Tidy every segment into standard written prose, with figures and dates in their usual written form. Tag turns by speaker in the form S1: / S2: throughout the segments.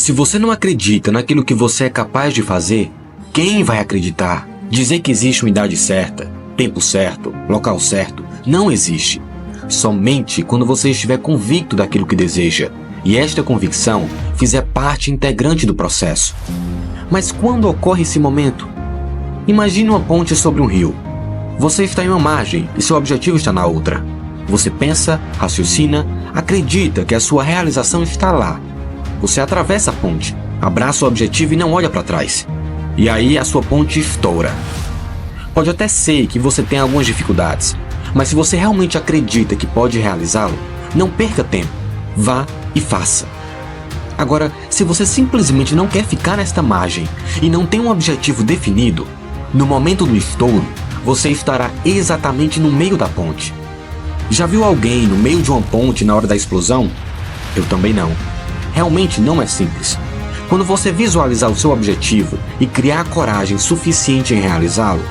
S1: Se você não acredita naquilo que você é capaz de fazer, quem vai acreditar? Dizer que existe uma idade certa, tempo certo, local certo, não existe. Somente quando você estiver convicto daquilo que deseja, e esta convicção fizer parte integrante do processo. Mas quando ocorre esse momento? Imagine uma ponte sobre um rio. Você está em uma margem e seu objetivo está na outra. Você pensa, raciocina, acredita que a sua realização está lá. Você atravessa a ponte, abraça o objetivo e não olha para trás. E aí a sua ponte estoura. Pode até ser que você tenha algumas dificuldades, mas se você realmente acredita que pode realizá-lo, não perca tempo. Vá e faça. Agora, se você simplesmente não quer ficar nesta margem e não tem um objetivo definido, no momento do estouro, você estará exatamente no meio da ponte. Já viu alguém no meio de uma ponte na hora da explosão? Eu também não. Realmente não é simples. Quando você visualizar o seu objetivo e criar coragem suficiente em realizá-lo,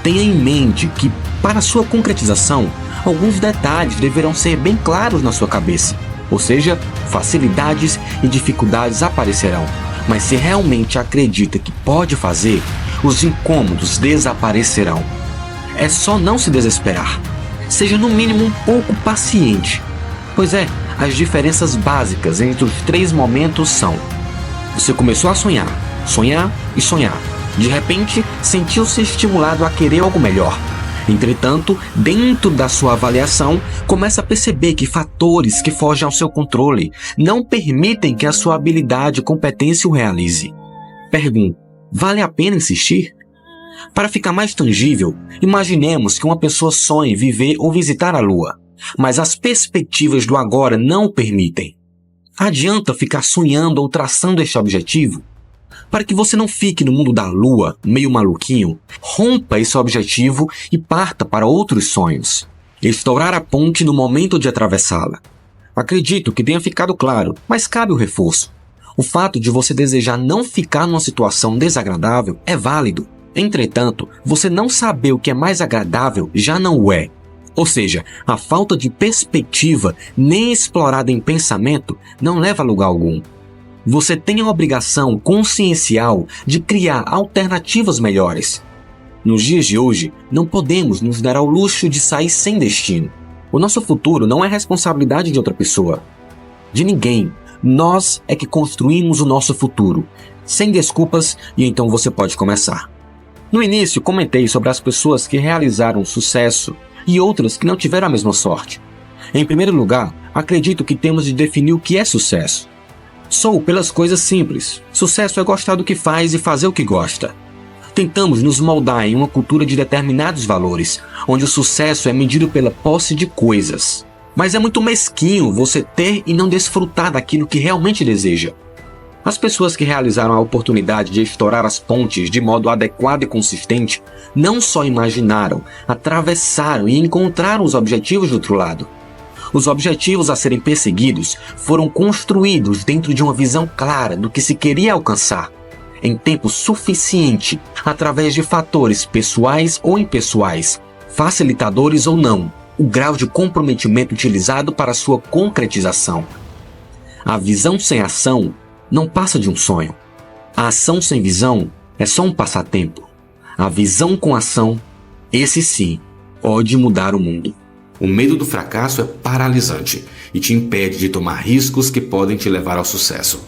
S1: tenha em mente que, para sua concretização, alguns detalhes deverão ser bem claros na sua cabeça. Ou seja, facilidades e dificuldades aparecerão. Mas se realmente acredita que pode fazer, os incômodos desaparecerão. É só não se desesperar. Seja no mínimo um pouco paciente. Pois é, as diferenças básicas entre os três momentos são: você começou a sonhar, sonhar e sonhar. De repente, sentiu-se estimulado a querer algo melhor. Entretanto, dentro da sua avaliação, começa a perceber que fatores que fogem ao seu controle não permitem que a sua habilidade e competência o realize. Pergunto: vale a pena insistir? Para ficar mais tangível, imaginemos que uma pessoa sonhe viver ou visitar a Lua, mas as perspectivas do agora não o permitem. Adianta ficar sonhando ou traçando este objetivo? Para que você não fique no mundo da Lua, meio maluquinho, rompa esse objetivo e parta para outros sonhos. Estourar a ponte no momento de atravessá-la. Acredito que tenha ficado claro, mas cabe o reforço. O fato de você desejar não ficar numa situação desagradável é válido. Entretanto, você não saber o que é mais agradável já não o é. Ou seja, a falta de perspectiva, nem explorada em pensamento, não leva a lugar algum. Você tem a obrigação consciencial de criar alternativas melhores. Nos dias de hoje, não podemos nos dar ao luxo de sair sem destino. O nosso futuro não é responsabilidade de outra pessoa, de ninguém. Nós é que construímos o nosso futuro. Sem desculpas, e então você pode começar. No início, comentei sobre as pessoas que realizaram sucesso e outras que não tiveram a mesma sorte. Em primeiro lugar, acredito que temos de definir o que é sucesso. Sou pelas coisas simples. Sucesso é gostar do que faz e fazer o que gosta. Tentamos nos moldar em uma cultura de determinados valores, onde o sucesso é medido pela posse de coisas. Mas é muito mesquinho você ter e não desfrutar daquilo que realmente deseja. As pessoas que realizaram a oportunidade de estourar as pontes de modo adequado e consistente não só imaginaram, atravessaram e encontraram os objetivos do outro lado. Os objetivos a serem perseguidos foram construídos dentro de uma visão clara do que se queria alcançar, em tempo suficiente, através de fatores pessoais ou impessoais, facilitadores ou não, o grau de comprometimento utilizado para sua concretização. A visão sem ação não passa de um sonho. A ação sem visão é só um passatempo. A visão com ação, esse sim, pode mudar o mundo.
S2: O medo do fracasso é paralisante e te impede de tomar riscos que podem te levar ao sucesso.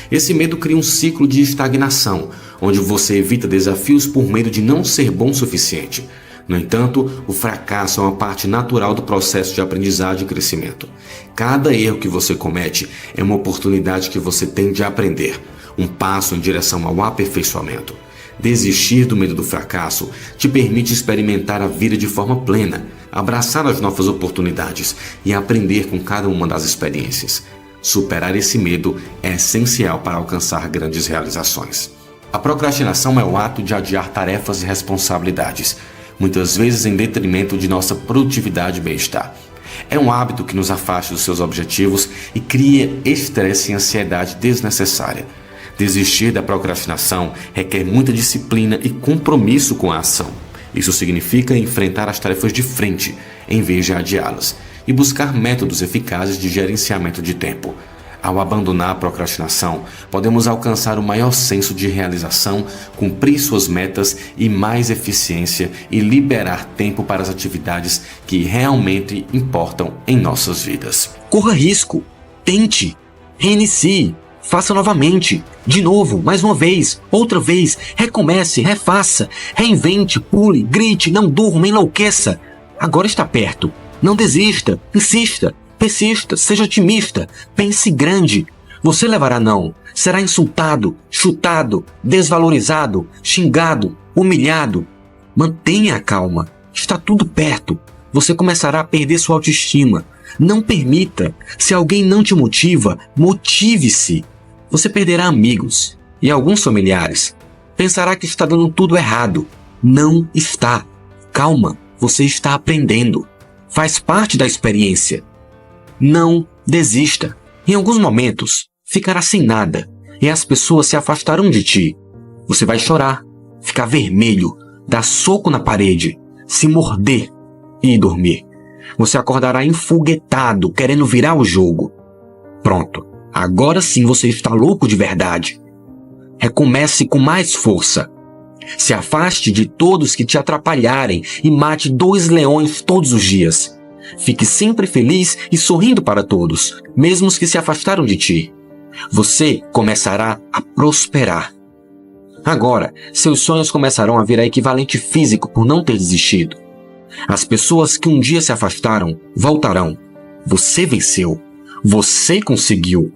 S2: Esse medo cria um ciclo de estagnação, onde você evita desafios por medo de não ser bom o suficiente. No entanto, o fracasso é uma parte natural do processo de aprendizagem e crescimento. Cada erro que você comete é uma oportunidade que você tem de aprender, um passo em direção ao aperfeiçoamento. Desistir do medo do fracasso te permite experimentar a vida de forma plena, abraçar as novas oportunidades e aprender com cada uma das experiências. Superar esse medo é essencial para alcançar grandes realizações. A procrastinação é o ato de adiar tarefas e responsabilidades, muitas vezes em detrimento de nossa produtividade e bem-estar. É um hábito que nos afasta dos seus objetivos e cria estresse e ansiedade desnecessária. Desistir da procrastinação requer muita disciplina e compromisso com a ação. Isso significa enfrentar as tarefas de frente, em vez de adiá-las, e buscar métodos eficazes de gerenciamento de tempo. Ao abandonar a procrastinação, podemos alcançar o maior senso de realização, cumprir suas metas e mais eficiência e liberar tempo para as atividades que realmente importam em nossas vidas.
S1: Corra risco, tente, reinicie, faça novamente, de novo, mais uma vez, outra vez, recomece, refaça, reinvente, pule, grite, não durma, enlouqueça. Agora está perto. Não desista, insista, persista, seja otimista, pense grande. Você levará não, será insultado, chutado, desvalorizado, xingado, humilhado. Mantenha a calma, está tudo perto. Você começará a perder sua autoestima. Não permita. Se alguém não te motiva, motive-se. Você perderá amigos e alguns familiares. Pensará que está dando tudo errado. Não está. Calma, você está aprendendo. Faz parte da experiência. Não desista. Em alguns momentos, ficará sem nada e as pessoas se afastarão de ti. Você vai chorar, ficar vermelho, dar soco na parede, se morder e ir dormir. Você acordará enfoguetado, querendo virar o jogo. Pronto, agora sim você está louco de verdade. Recomece com mais força. Se afaste de todos que te atrapalharem e mate 2 leões todos os dias. Fique sempre feliz e sorrindo para todos, mesmo os que se afastaram de ti. Você começará a prosperar. Agora, seus sonhos começarão a virar equivalente físico por não ter desistido. As pessoas que um dia se afastaram, voltarão. Você venceu. Você conseguiu.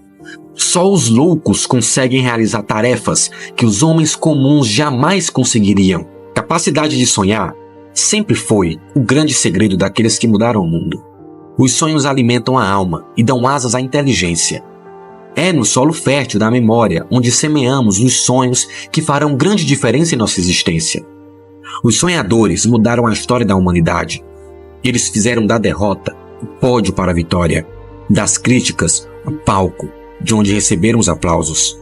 S1: Só os loucos conseguem realizar tarefas que os homens comuns jamais conseguiriam. Capacidade de sonhar sempre foi o grande segredo daqueles que mudaram o mundo. Os sonhos alimentam a alma e dão asas à inteligência. É no solo fértil da memória onde semeamos os sonhos que farão grande diferença em nossa existência. Os sonhadores mudaram a história da humanidade. Eles fizeram da derrota o pódio para a vitória, das críticas o palco de onde receberam os aplausos.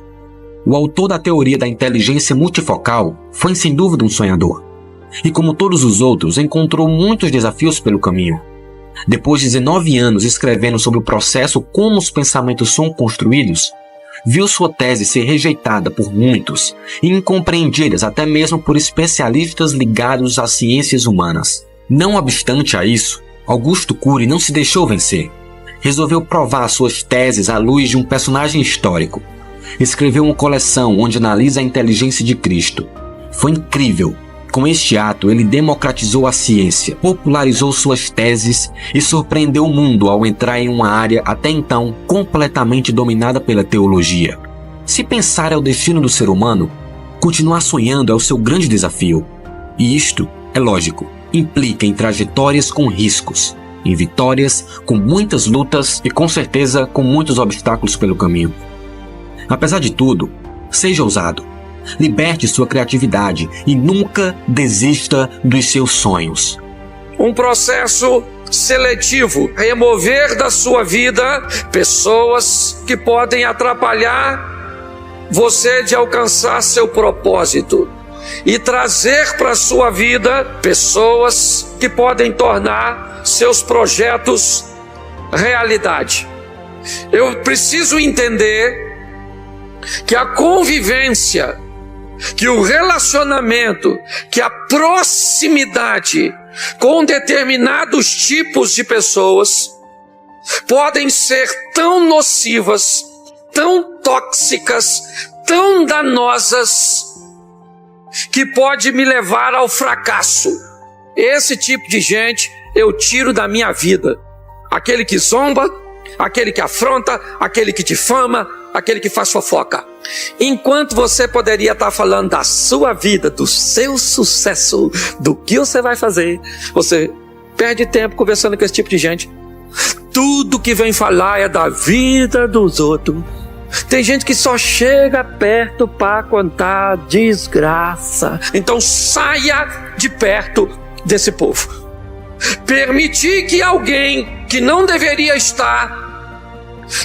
S1: O autor da teoria da inteligência multifocal foi sem dúvida um sonhador. E como todos os outros, encontrou muitos desafios pelo caminho. Depois de 19 anos escrevendo sobre o processo como os pensamentos são construídos, viu sua tese ser rejeitada por muitos e incompreendidas até mesmo por especialistas ligados às ciências humanas. Não obstante a isso, Augusto Cury não se deixou vencer. Resolveu provar suas teses à luz de um personagem histórico. Escreveu uma coleção onde analisa a inteligência de Cristo. Foi incrível. Com este ato, ele democratizou a ciência, popularizou suas teses e surpreendeu o mundo ao entrar em uma área até então completamente dominada pela teologia. Se pensar é o destino do ser humano, continuar sonhando é o seu grande desafio. E isto, é lógico, implica em trajetórias com riscos, em vitórias, com muitas lutas e com certeza com muitos obstáculos pelo caminho. Apesar de tudo, seja ousado. Liberte sua criatividade e nunca desista dos seus sonhos.
S3: Um processo seletivo, remover da sua vida pessoas que podem atrapalhar você de alcançar seu propósito e trazer para a sua vida pessoas que podem tornar seus projetos realidade. Eu preciso entender que a convivência, que o relacionamento, que a proximidade com determinados tipos de pessoas podem ser tão nocivas, tão tóxicas, tão danosas, que pode me levar ao fracasso. Esse tipo de gente eu tiro da minha vida. Aquele que zomba, aquele que afronta, aquele que difama, aquele que faz fofoca. Enquanto você poderia estar falando da sua vida, do seu sucesso, do que você vai fazer, você perde tempo conversando com esse tipo de gente. Tudo que vem falar é da vida dos outros. Tem gente que só chega perto para contar desgraça. Então saia de perto desse povo. Permitir que alguém que não deveria estar,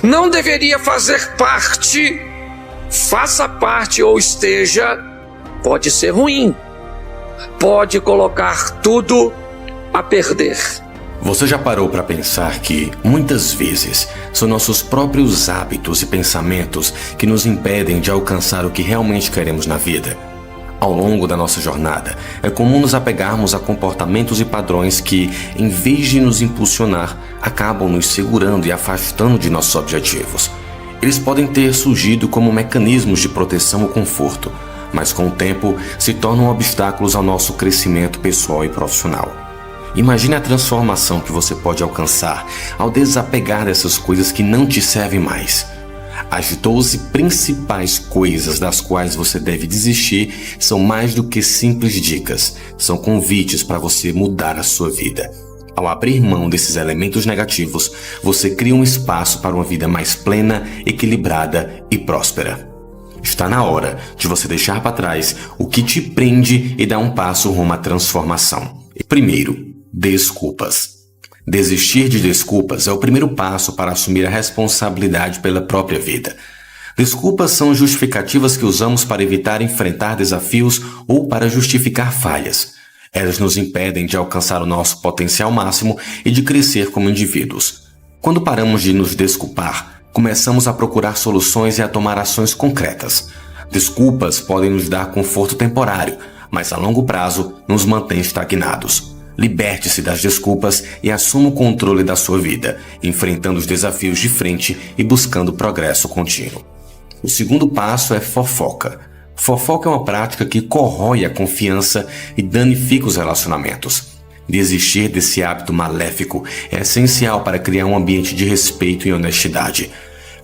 S3: não deveria fazer parte, faça parte ou esteja, pode ser ruim, pode colocar tudo a perder.
S2: Você já parou para pensar que, muitas vezes, são nossos próprios hábitos e pensamentos que nos impedem de alcançar o que realmente queremos na vida? Ao longo da nossa jornada, é comum nos apegarmos a comportamentos e padrões que, em vez de nos impulsionar, acabam nos segurando e afastando de nossos objetivos. Eles podem ter surgido como mecanismos de proteção ou conforto, mas com o tempo se tornam obstáculos ao nosso crescimento pessoal e profissional. Imagine a transformação que você pode alcançar ao desapegar dessas coisas que não te servem mais. As 12 principais coisas das quais você deve desistir são mais do que simples dicas, são convites para você mudar a sua vida. Ao abrir mão desses elementos negativos, você cria um espaço para uma vida mais plena, equilibrada e próspera. Está na hora de você deixar para trás o que te prende e dar um passo rumo à transformação. Primeiro, desculpas. Desistir de desculpas é o primeiro passo para assumir a responsabilidade pela própria vida. Desculpas são justificativas que usamos para evitar enfrentar desafios ou para justificar falhas. Elas nos impedem de alcançar o nosso potencial máximo e de crescer como indivíduos. Quando paramos de nos desculpar, começamos a procurar soluções e a tomar ações concretas. Desculpas podem nos dar conforto temporário, mas a longo prazo nos mantém estagnados. Liberte-se das desculpas e assuma o controle da sua vida, enfrentando os desafios de frente e buscando progresso contínuo. O segundo passo é fofoca. Fofoca é uma prática que corrói a confiança e danifica os relacionamentos. Desistir desse hábito maléfico é essencial para criar um ambiente de respeito e honestidade.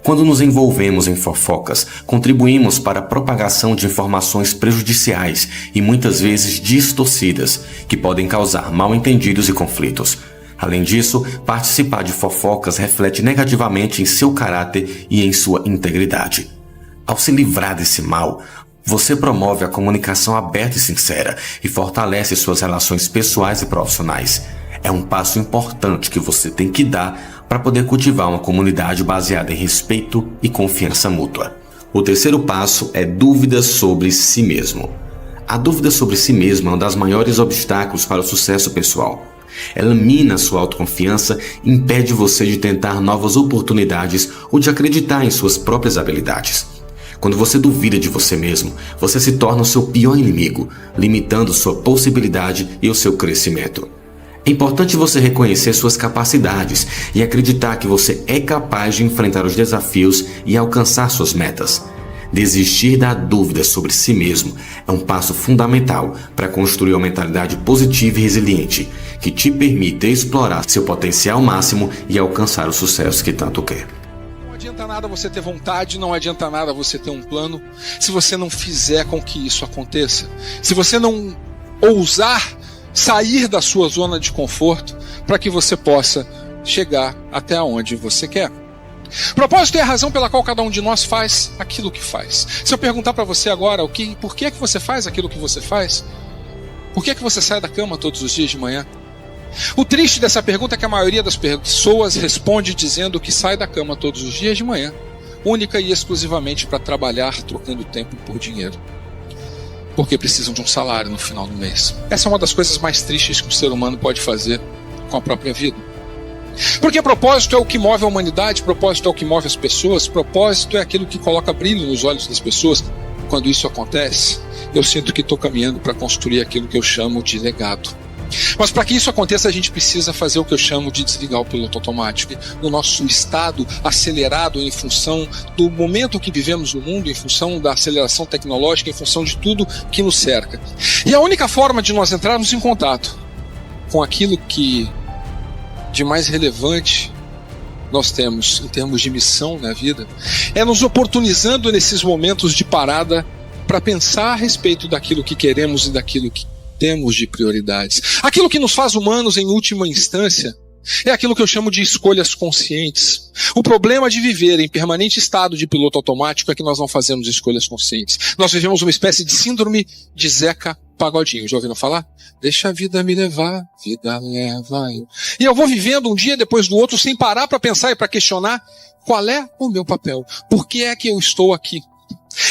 S2: Quando nos envolvemos em fofocas, contribuímos para a propagação de informações prejudiciais e muitas vezes distorcidas, que podem causar mal-entendidos e conflitos. Além disso, participar de fofocas reflete negativamente em seu caráter e em sua integridade. Ao se livrar desse mal, você promove a comunicação aberta e sincera e fortalece suas relações pessoais e profissionais. É um passo importante que você tem que dar para poder cultivar uma comunidade baseada em respeito e confiança mútua. O terceiro passo é dúvidas sobre si mesmo. A dúvida sobre si mesmo é um dos maiores obstáculos para o sucesso pessoal. Ela mina sua autoconfiança e impede você de tentar novas oportunidades ou de acreditar em suas próprias habilidades. Quando você duvida de você mesmo, você se torna o seu pior inimigo, limitando sua possibilidade e o seu crescimento. É importante você reconhecer suas capacidades e acreditar que você é capaz de enfrentar os desafios e alcançar suas metas. Desistir da dúvida sobre si mesmo é um passo fundamental para construir uma mentalidade positiva e resiliente, que te permita explorar seu potencial máximo e alcançar o sucesso que tanto quer.
S4: Não adianta nada você ter vontade, não adianta nada você ter um plano, se você não fizer com que isso aconteça. Se você não ousar sair da sua zona de conforto para que você possa chegar até onde você quer. Propósito é a razão pela qual cada um de nós faz aquilo que faz. Se eu perguntar para você agora por que é que você faz aquilo que você faz? Por que é que você sai da cama todos os dias de manhã? O triste dessa pergunta é que a maioria das pessoas responde dizendo que sai da cama todos os dias de manhã, única e exclusivamente para trabalhar, trocando tempo por dinheiro. Porque precisam de um salário no final do mês. Essa é uma das coisas mais tristes que o ser humano pode fazer com a própria vida. Porque propósito é o que move a humanidade, propósito é o que move as pessoas, propósito é aquilo que coloca brilho nos olhos das pessoas. Quando isso acontece, eu sinto que estou caminhando para construir aquilo que eu chamo de legado. Mas para que isso aconteça, a gente precisa fazer o que eu chamo de desligar o piloto automático. No nosso estado acelerado em função do momento que vivemos no mundo, em função da aceleração tecnológica, em função de tudo que nos cerca. E a única forma de nós entrarmos em contato com aquilo que de mais relevante nós temos em termos de missão na vida é nos oportunizando nesses momentos de parada para pensar a respeito daquilo que queremos e daquilo que temos de prioridades. Aquilo que nos faz humanos em última instância é aquilo que eu chamo de escolhas conscientes. O problema de viver em permanente estado de piloto automático é que nós não fazemos escolhas conscientes. Nós vivemos uma espécie de síndrome de Zeca Pagodinho. Já ouviram falar? Deixa a vida me levar, vida leva eu. E eu vou vivendo um dia depois do outro sem parar para pensar e para questionar qual é o meu papel. Por que é que eu estou aqui?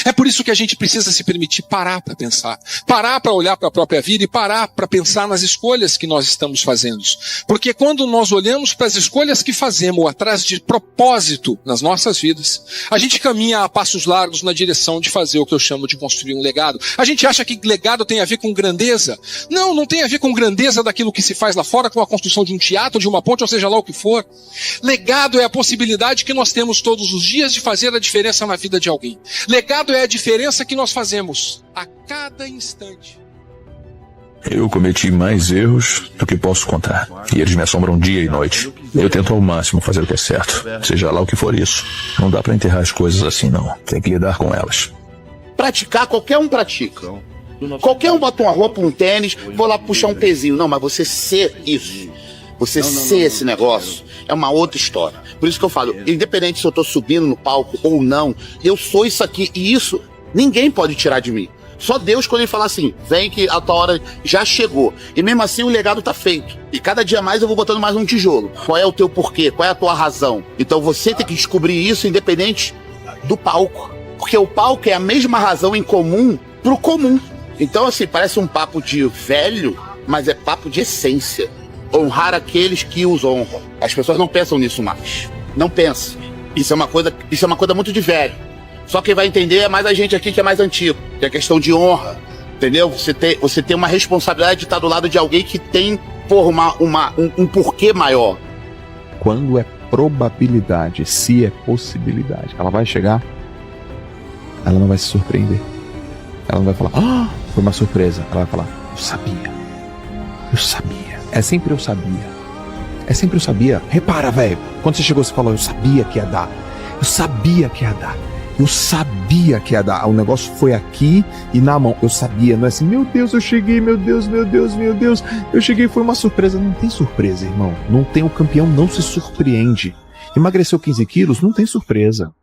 S4: É por isso que a gente precisa se permitir parar para pensar, parar para olhar para a própria vida e parar para pensar nas escolhas que nós estamos fazendo. Porque quando nós olhamos para as escolhas que fazemos atrás de propósito nas nossas vidas, a gente caminha a passos largos na direção de fazer o que eu chamo de construir um legado. A gente acha que legado tem a ver com grandeza. Não, não tem a ver com grandeza daquilo que se faz lá fora, com a construção de um teatro, de uma ponte, ou seja lá o que for. Legado é a possibilidade que nós temos todos os dias de fazer a diferença na vida de alguém. Legado é a diferença que nós fazemos a cada instante.
S5: Eu cometi mais erros do que posso contar. E eles me assombram dia e noite. Eu tento ao máximo fazer o que é certo. Seja lá o que for isso. Não dá pra enterrar as coisas assim, não. Tem que lidar com elas.
S6: Praticar, qualquer um pratica. Qualquer um bota uma roupa, um tênis, vou lá puxar um pezinho. Não, mas você ser isso, você ser esse negócio, é uma outra história. Por isso que eu falo, independente se eu tô subindo no palco ou não, eu sou isso aqui. E isso ninguém pode tirar de mim. Só Deus, quando ele fala assim, vem que a tua hora já chegou. E mesmo assim o legado tá feito. E cada dia mais eu vou botando mais um tijolo. Qual é o teu porquê? Qual é a tua razão? Então você tem que descobrir isso independente do palco. Porque o palco é a mesma razão em comum pro comum. Então assim, parece um papo de velho, mas é papo de essência. Honrar aqueles que os honram. As pessoas não pensam nisso mais. Não pensam. Isso é uma coisa muito de velho. Só quem vai entender é mais a gente aqui que é mais antigo. Que é questão de honra. Entendeu? Você tem uma responsabilidade de estar do lado de alguém que tem um porquê maior.
S7: Quando é probabilidade, se é possibilidade, ela vai chegar, ela não vai se surpreender. Ela não vai falar, foi uma surpresa. Ela vai falar, eu sabia. Eu sabia. É sempre eu sabia. É sempre eu sabia. Repara, velho. Quando você chegou, você falou, eu sabia que ia dar. Eu sabia que ia dar. Eu sabia que ia dar. O negócio foi aqui e na mão. Eu sabia. Não é assim, meu Deus, eu cheguei, meu Deus, meu Deus, meu Deus. Eu cheguei, foi uma surpresa. Não tem surpresa, irmão. Não tem, o campeão não se surpreende. Emagreceu 15 quilos, não tem surpresa.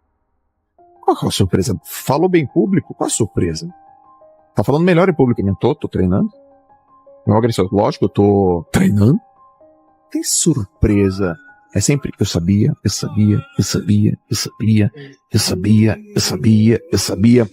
S7: Qual é a surpresa? Falou bem em público? Qual a surpresa? Tá falando melhor em público? Não tô treinando. Não agressor, lógico, eu tô treinando. Tem surpresa. É sempre, eu sabia, eu sabia, eu sabia, eu sabia, eu sabia, eu sabia, eu sabia.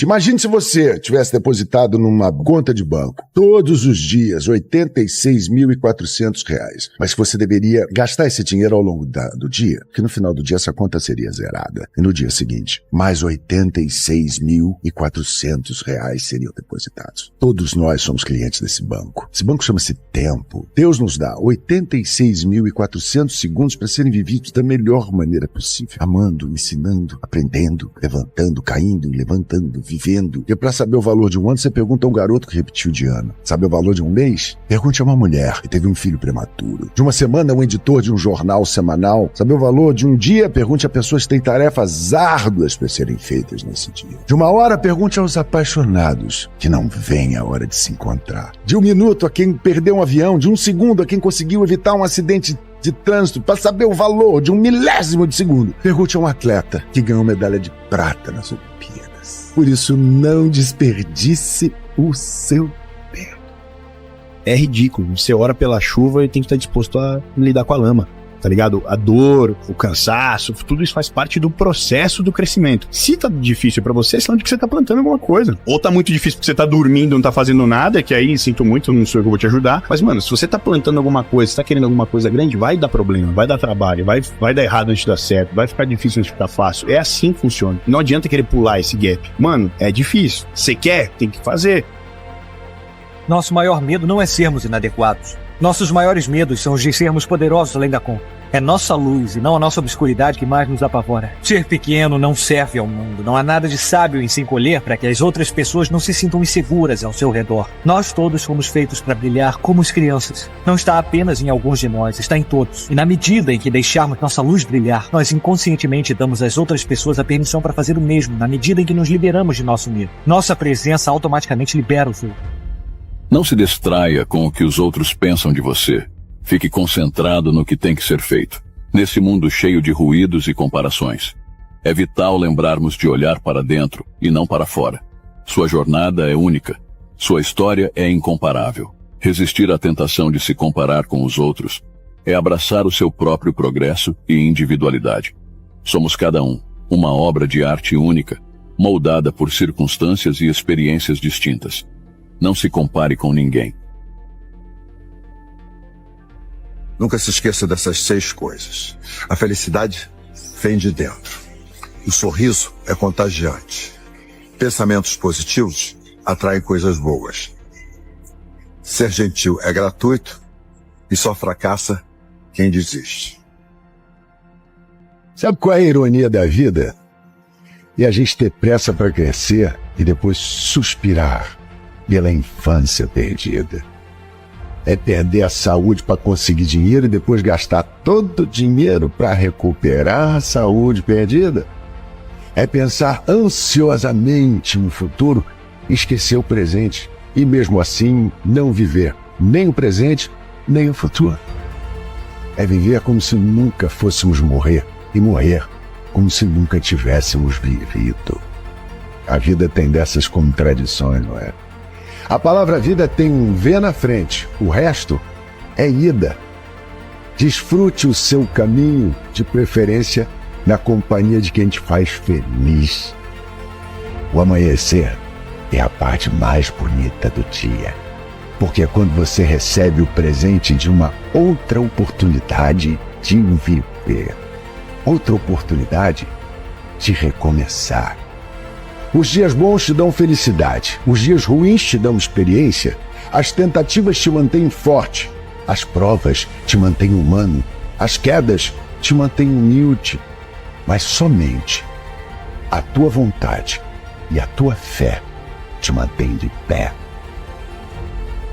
S8: Imagine se você tivesse depositado numa conta de banco todos os dias R$ 86.400, mas que você deveria gastar esse dinheiro ao longo do dia, que no final do dia essa conta seria zerada. E no dia seguinte, mais R$ 86.400 seriam depositados. Todos nós somos clientes desse banco. Esse banco chama-se tempo. Deus nos dá 86.400 segundos para serem vividos da melhor maneira possível. Amando, ensinando, aprendendo, levantando, caindo, levantando, vivendo. E para saber o valor de um ano, você pergunta a um garoto que repetiu de ano. Sabe o valor de um mês? Pergunte a uma mulher que teve um filho prematuro. De uma semana, um editor de um jornal semanal. Sabe o valor de um dia? Pergunte a pessoas que têm tarefas árduas para serem feitas nesse dia. De uma hora, pergunte aos apaixonados que não vem a hora de se encontrar. De um minuto a quem perdeu um avião. De um segundo a quem conseguiu evitar um acidente de trânsito, para saber o valor de um milésimo de segundo. Pergunte a um atleta que ganhou medalha de prata nas Olimpíadas. Por isso, não desperdice o seu tempo.
S9: É ridículo. Você ora pela chuva e tem que estar disposto a lidar com a lama. Tá ligado? A dor, o cansaço, tudo isso faz parte do processo do crescimento. Se tá difícil pra você, é sinal de que você tá plantando alguma coisa. Ou tá muito difícil porque você tá dormindo, não tá fazendo nada, que aí sinto muito, não sou eu que vou te ajudar. Mas, mano, se você tá plantando alguma coisa, se tá querendo alguma coisa grande, vai dar problema, vai dar trabalho, vai dar errado antes de dar certo, vai ficar difícil antes de ficar fácil. É assim que funciona. Não adianta querer pular esse gap. Mano, é difícil. Você quer? Tem que fazer.
S10: Nosso maior medo não é sermos inadequados. Nossos maiores medos são os de sermos poderosos além da conta. É nossa luz e não a nossa obscuridade que mais nos apavora. Ser pequeno não serve ao mundo. Não há nada de sábio em se encolher para que as outras pessoas não se sintam inseguras ao seu redor. Nós todos fomos feitos para brilhar como as crianças. Não está apenas em alguns de nós, está em todos. E na medida em que deixarmos nossa luz brilhar, nós inconscientemente damos às outras pessoas a permissão para fazer o mesmo, na medida em que nos liberamos de nosso medo. Nossa presença automaticamente libera os outros.
S11: Não se distraia com o que os outros pensam de você. Fique concentrado no que tem que ser feito. Nesse mundo cheio de ruídos e comparações, é vital lembrarmos de olhar para dentro e não para fora. Sua jornada é única. Sua história é incomparável. Resistir à tentação de se comparar com os outros é abraçar o seu próprio progresso e individualidade. Somos cada um, uma obra de arte única, moldada por circunstâncias e experiências distintas. Não se compare com ninguém.
S8: Nunca se esqueça dessas 6 coisas. A felicidade vem de dentro. O sorriso é contagiante. Pensamentos positivos atraem coisas boas. Ser gentil é gratuito e só fracassa quem desiste. Sabe qual é a ironia da vida? É a gente ter pressa para crescer e depois suspirar pela infância perdida. É perder a saúde para conseguir dinheiro e depois gastar todo o dinheiro para recuperar a saúde perdida. É pensar ansiosamente no futuro e esquecer o presente. E mesmo assim, não viver nem o presente, nem o futuro. É viver como se nunca fôssemos morrer e morrer como se nunca tivéssemos vivido. A vida tem dessas contradições, não é? A palavra vida tem um V na frente, o resto é ida. Desfrute o seu caminho, de preferência na companhia de quem te faz feliz. O amanhecer é a parte mais bonita do dia, porque é quando você recebe o presente de uma outra oportunidade de viver, outra oportunidade de recomeçar. Os dias bons te dão felicidade, os dias ruins te dão experiência, as tentativas te mantêm forte, as provas te mantêm humano, as quedas te mantêm humilde, mas somente a tua vontade e a tua fé te mantém de pé.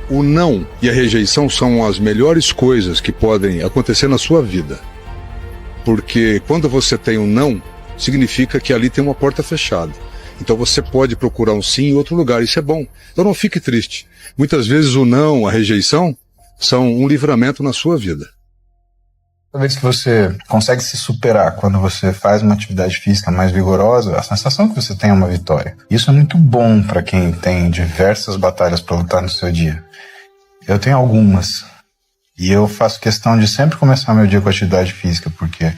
S12: O não e a rejeição são as melhores coisas que podem acontecer na sua vida. Porque quando você tem um não, significa que ali tem uma porta fechada. Então você pode procurar um sim em outro lugar, isso é bom. Então não fique triste. Muitas vezes o não, a rejeição, são um livramento na sua vida.
S13: Toda vez que você consegue se superar quando você faz uma atividade física mais vigorosa, a sensação que você tem é uma vitória. Isso é muito bom para quem tem diversas batalhas para lutar no seu dia. Eu tenho algumas. E eu faço questão de sempre começar meu dia com atividade física, porque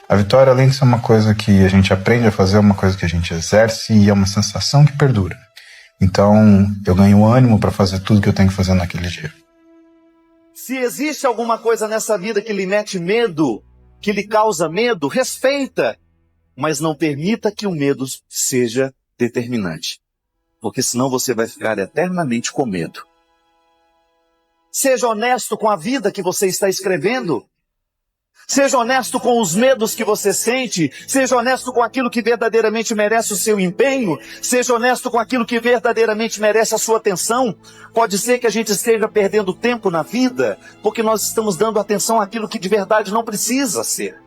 S13: a vitória, além de ser uma coisa que a gente aprende a fazer, é uma coisa que a gente exerce e é uma sensação que perdura. Então, eu ganho ânimo para fazer tudo que eu tenho que fazer naquele dia.
S14: Se existe alguma coisa nessa vida que lhe mete medo, que lhe causa medo, respeita, mas não permita que o medo seja determinante, porque senão você vai ficar eternamente com medo. Seja honesto com a vida que você está escrevendo. Seja honesto com os medos que você sente. Seja honesto com aquilo que verdadeiramente merece o seu empenho. Seja honesto com aquilo que verdadeiramente merece a sua atenção. Pode ser que a gente esteja perdendo tempo na vida porque nós estamos dando atenção àquilo que de verdade não precisa ser.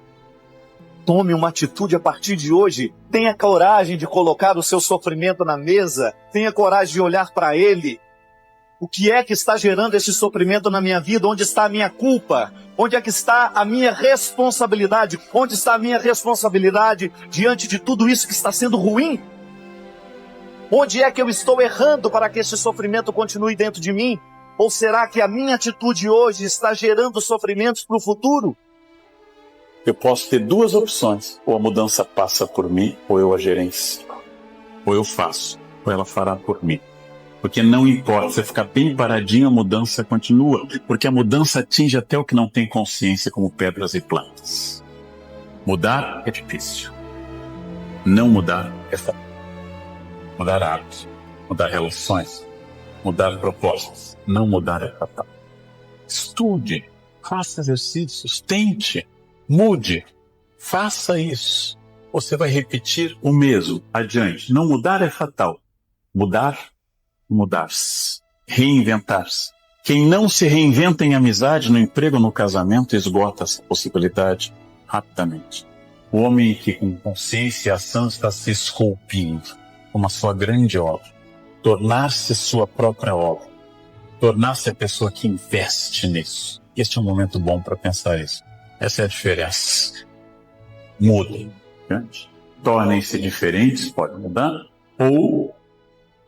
S14: Tome uma atitude a partir de hoje. Tenha coragem de colocar o seu sofrimento na mesa. Tenha coragem de olhar para ele. O que é que está gerando esse sofrimento na minha vida? Onde está a minha culpa? Onde é que está a minha responsabilidade? Onde está a minha responsabilidade diante de tudo isso que está sendo ruim? Onde é que eu estou errando para que esse sofrimento continue dentro de mim? Ou será que a minha atitude hoje está gerando sofrimentos para o futuro?
S15: Eu posso ter 2 opções. Ou a mudança passa por mim, ou eu a gerencio. Ou eu faço, ou ela fará por mim. Porque não importa, você ficar bem paradinho, a mudança continua. Porque a mudança atinge até o que não tem consciência, como pedras e plantas. Mudar é difícil. Não mudar é fácil. Mudar hábitos, mudar relações, mudar propósitos. Não mudar é fatal. Estude, faça exercícios, tente, mude, faça isso. Você vai repetir o mesmo adiante. Não mudar é fatal. Mudar-se, reinventar-se. Quem não se reinventa em amizade, no emprego, no casamento, esgota essa possibilidade rapidamente. O homem que com consciência e ação está se esculpindo uma sua grande obra, tornar-se sua própria obra, tornar-se a pessoa que investe nisso. Este é um momento bom para pensar isso. Essa é a diferença. Mudem. Tornem-se diferentes, pode mudar, ou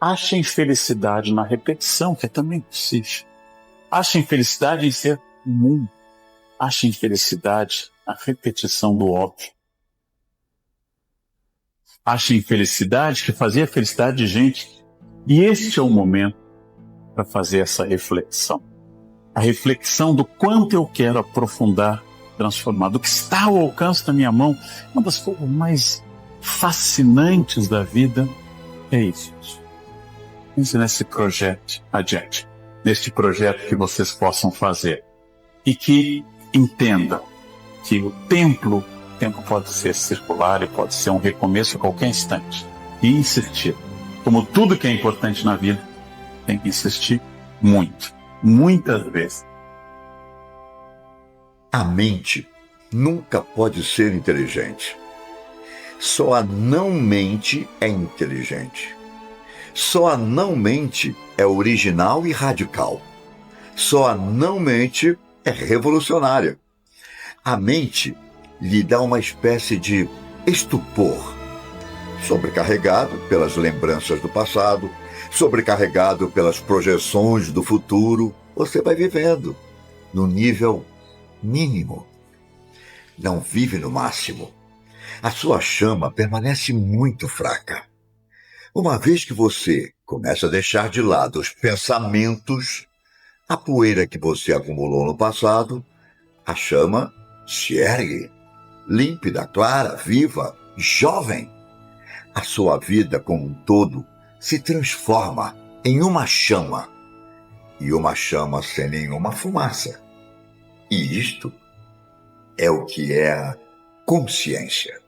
S15: achem felicidade na repetição, que é também possível. Achem felicidade em ser comum. Achem felicidade na repetição do óbvio. acha infelicidade, que fazia a felicidade de gente. E este é o momento para fazer essa reflexão. A reflexão do quanto eu quero aprofundar, transformar, do que está ao alcance da minha mão. Uma das coisas mais fascinantes da vida é isso. Pense nesse projeto adiante, neste projeto que vocês possam fazer. E que entendam que o tempo pode ser circular e pode ser um recomeço a qualquer instante. E insistir. Como tudo que é importante na vida, tem que insistir muito, muitas vezes.
S16: A mente nunca pode ser inteligente. Só a não-mente é inteligente. Só a não-mente é original e radical. Só a não-mente é revolucionária. A mente lhe dá uma espécie de estupor, sobrecarregado pelas lembranças do passado, sobrecarregado pelas projeções do futuro. Você vai vivendo no nível mínimo. Não vive no máximo. A sua chama permanece muito fraca. Uma vez que você começa a deixar de lado os pensamentos, a poeira que você acumulou no passado, a chama se ergue, límpida, clara, viva, jovem. A sua vida como um todo se transforma em uma chama, e uma chama sem nenhuma fumaça. E isto é o que é a consciência.